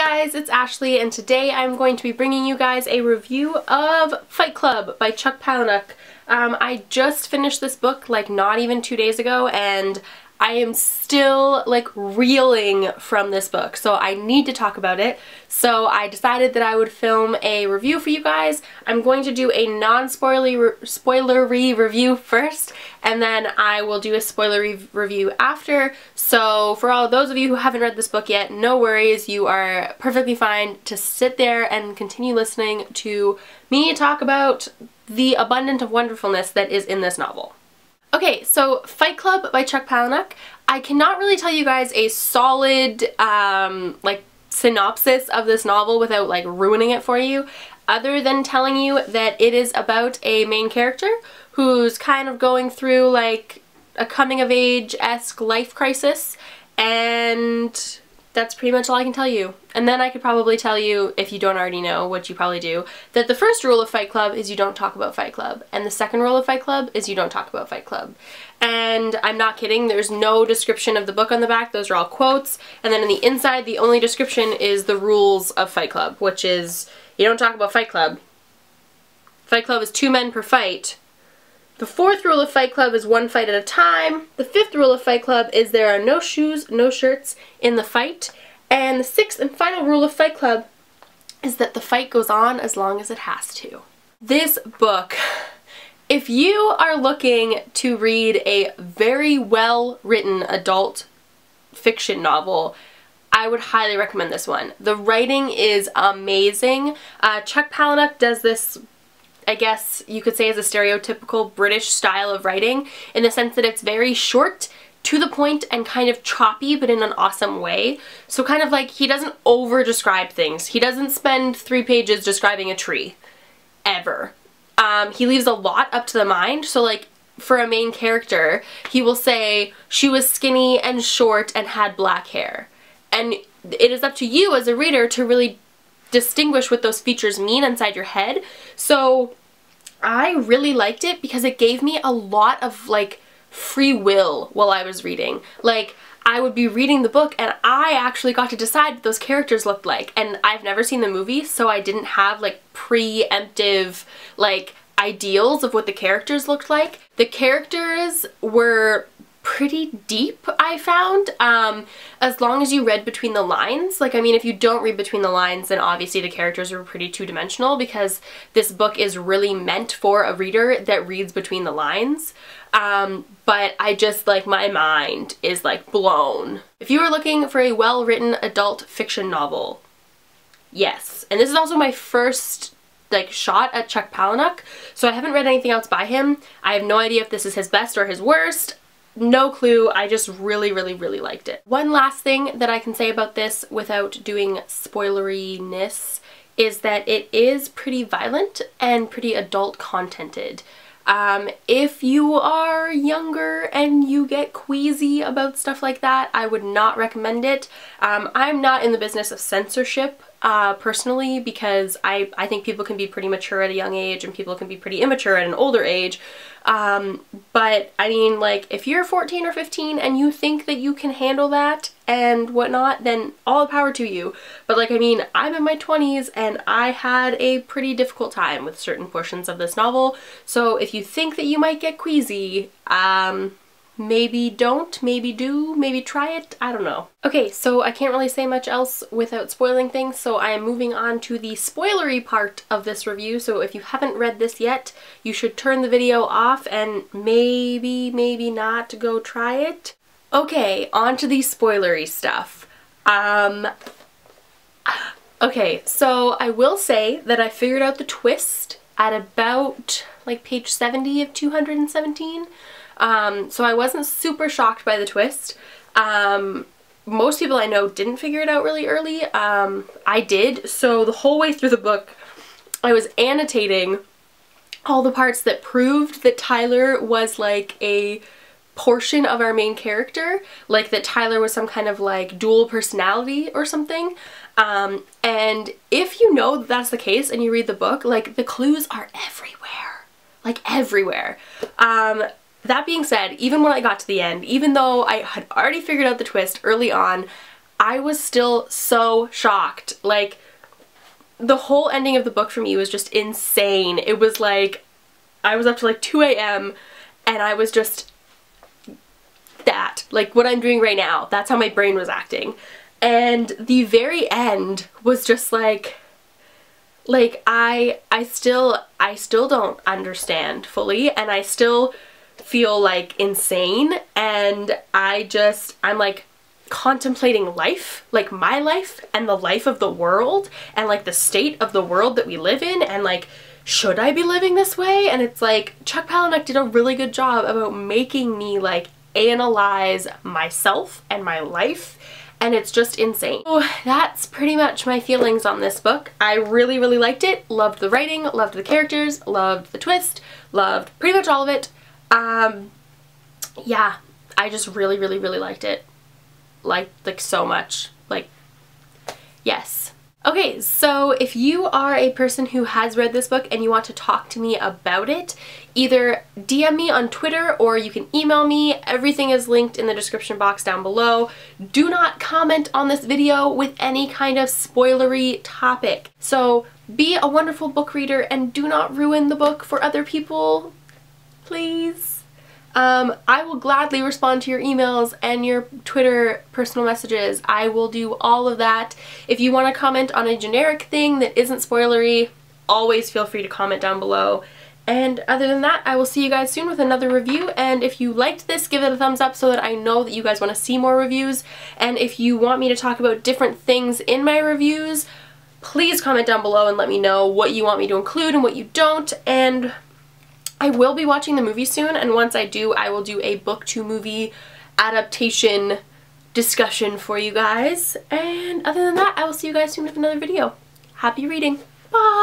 guys, it's Ashley, and today I'm going to be bringing you guys a review of Fight Club by Chuck Palahniuk. I just finished this book like not even 2 days ago, and I am still like reeling from this book, so I need to talk about it. So I decided that I would film a review for you guys. I'm going to do a non-spoilery review first, and then I will do a spoilery review after. So for all of those of you who haven't read this book yet, no worries, you are perfectly fine to sit there and continue listening to me talk about the abundance of wonderfulness that is in this novel. Okay, so Fight Club by Chuck Palahniuk. I cannot really tell you guys a solid like synopsis of this novel without like ruining it for you, other than telling you that it is about a main character who's kind of going through like a coming of age-esque life crisis, and that's pretty much all I can tell you. And then I could probably tell you, if you don't already know, which you probably do, that the first rule of Fight Club is you don't talk about Fight Club, and the second rule of Fight Club is you don't talk about Fight Club. And I'm not kidding, there's no description of the book on the back, those are all quotes, and then on the inside the only description is the rules of Fight Club, which is you don't talk about Fight Club. Fight Club is 2 men per fight. The 4th rule of Fight Club is 1 fight at a time. The 5th rule of Fight Club is there are no shoes, no shirts in the fight. And the 6th and final rule of Fight Club is that the fight goes on as long as it has to. This book, if you are looking to read a very well written adult fiction novel, I would highly recommend this one. The writing is amazing. Chuck Palahniuk does this, I guess you could say, as a stereotypical British style of writing, in the sense that it's very short, to the point, and kind of choppy, but in an awesome way. So kind of like, he doesn't over describe things. He doesn't spend 3 pages describing a tree, ever. He leaves a lot up to the mind. So like, for a main character, he will say she was skinny and short and had black hair. And it is up to you as a reader to really distinguish what those features mean inside your head. So I really liked it because it gave me a lot of like free will while I was reading. Like, I would be reading the book and I actually got to decide what those characters looked like, and I've never seen the movie, so I didn't have like preemptive like ideals of what the characters looked like. The characters were pretty deep, I found, as long as you read between the lines. Like, I mean, if you don't read between the lines, then obviously the characters are pretty two-dimensional, because this book is really meant for a reader that reads between the lines. But I just, like, my mind is like blown. If you are looking for a well-written adult fiction novel, yes. And this is also my first like shot at Chuck Palahniuk, so I haven't read anything else by him. I have no idea if this is his best or his worst. No clue. I just really liked it. One last thing that I can say about this without doing spoileriness is that it is pretty violent and pretty adult contented. If you are younger and you get queasy about stuff like that, I would not recommend it. I'm not in the business of censorship personally, because I think people can be pretty mature at a young age and people can be pretty immature at an older age. But I mean, like, if you're 14 or 15 and you think that you can handle that and whatnot, then all the power to you. But like, I mean, I'm in my 20s and I had a pretty difficult time with certain portions of this novel. So if you think that you might get queasy, maybe don't, maybe do, maybe try it, I don't know. Okay, so I can't really say much else without spoiling things, so I am moving on to the spoilery part of this review. So if you haven't read this yet, you should turn the video off and maybe not go try it. Okay, on to the spoilery stuff. Okay, so I will say that I figured out the twist at about like page 70 of 217. So I wasn't super shocked by the twist. Most people I know didn't figure it out really early. I did, so the whole way through the book I was annotating all the parts that proved that Tyler was like a portion of our main character, like that Tyler was some kind of like dual personality or something. And if you know that that's the case and you read the book, like, the clues are everywhere, like everywhere. That being said, even when I got to the end, even though I had already figured out the twist early on, I was still so shocked. Like, the whole ending of the book for me was just insane. It was like, I was up to like 2 a.m. and I was just that. Like what I'm doing right now. That's how my brain was acting. And the very end was just like I still don't understand fully, and I still feel like insane, and I'm like contemplating life, like my life and the life of the world and like the state of the world that we live in, and like, should I be living this way? And it's like Chuck Palahniuk did a really good job about making me like analyze myself and my life, and it's just insane. So that's pretty much my feelings on this book. I really, really liked it. Loved the writing, loved the characters, loved the twist, loved pretty much all of it. Yeah, I just really, really, really liked it. Like so much. Like, yes. Okay, so if you are a person who has read this book and you want to talk to me about it, either DM me on Twitter or you can email me. Everything is linked in the description box down below. Do not comment on this video with any kind of spoilery topic. So be a wonderful book reader and do not ruin the book for other people, please. I will gladly respond to your emails and your Twitter personal messages. I will do all of that. If you want to comment on a generic thing that isn't spoilery, always feel free to comment down below. And other than that, I will see you guys soon with another review. And if you liked this, give it a thumbs up so that I know that you guys want to see more reviews. And if you want me to talk about different things in my reviews, please comment down below and let me know what you want me to include and what you don't. And I will be watching the movie soon, and once I do, I will do a book to movie adaptation discussion for you guys. And other than that, I will see you guys soon with another video. Happy reading. Bye!